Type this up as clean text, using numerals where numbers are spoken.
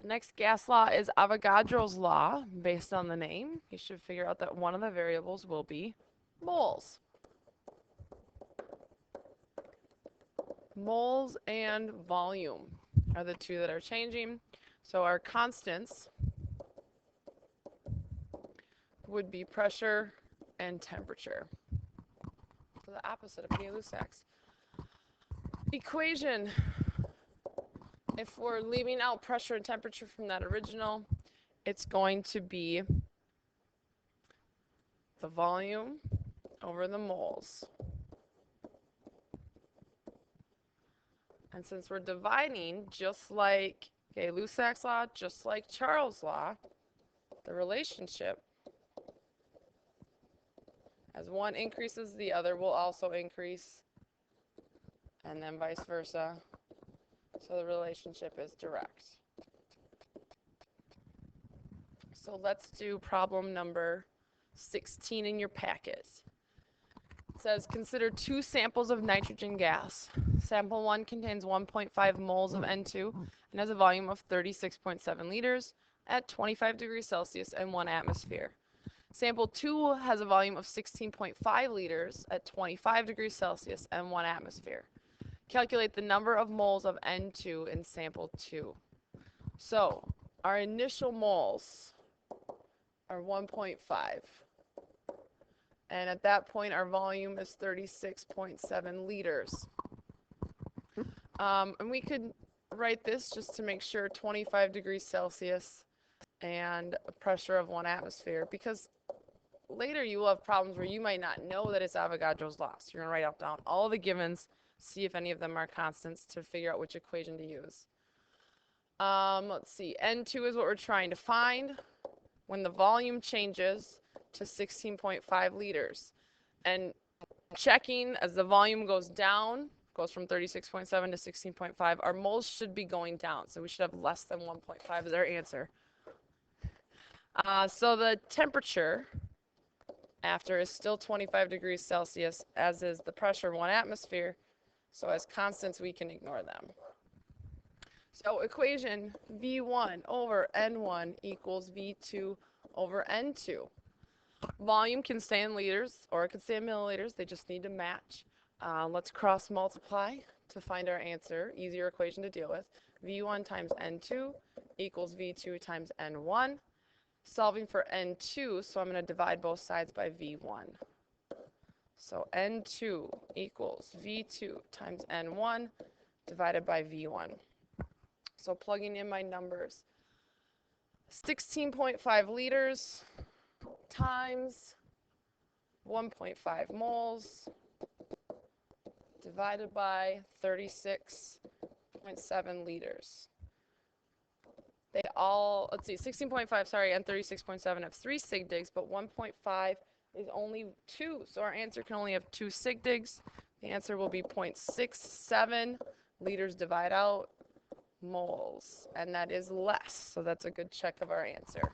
Next gas law is Avogadro's law. Based on the name, you should figure out that one of the variables will be moles. Moles and volume are the two that are changing. So our constants would be pressure and temperature. So the opposite of Gay-Lussac's. Equation. If we're leaving out pressure and temperature from that original, it's going to be the volume over the moles. And since we're dividing, just like Gay-Lussac's law, just like Charles' law, the relationship, as one increases, the other will also increase, and then vice versa. So the relationship is direct. So let's do problem number 16 in your packet. It says, consider two samples of nitrogen gas. Sample 1 contains 1.5 moles of N2 and has a volume of 36.7 liters at 25 degrees Celsius and 1 atmosphere. Sample 2 has a volume of 16.5 liters at 25 degrees Celsius and 1 atmosphere. Calculate the number of moles of N2 in sample 2. So our initial moles are 1.5. And at that point, our volume is 36.7 liters. And we could write this just to make sure 25 degrees Celsius and a pressure of 1 atmosphere, because later you will have problems where you might not know that it's Avogadro's law. So you're going to write out down all the givens, see if any of them are constants to figure out which equation to use. Let's see, N2 is what we're trying to find when the volume changes to 16.5 liters. And checking as the volume goes down, goes from 36.7 to 16.5, our moles should be going down. So we should have less than 1.5 as our answer. So the temperature after is still 25 degrees Celsius, as is the pressure, 1 atmosphere. So as constants, we can ignore them. So equation V1 over N1 equals V2 over N2. Volume can stay in liters or it can stay in milliliters. They just need to match. Let's cross multiply to find our answer. Easier equation to deal with. V1 times N2 equals V2 times N1. Solving for N2, so I'm going to divide both sides by V1. So N2 equals V2 times N1 divided by V1. So plugging in my numbers, 16.5 liters times 1.5 moles divided by 36.7 liters. They all, let's see, 16.5, sorry, and 36.7 have 3 sig digs, but 1.5 is only 2. So our answer can only have 2 sig digs. The answer will be 0.67 liters divide out moles, and that is less. So that's a good check of our answer.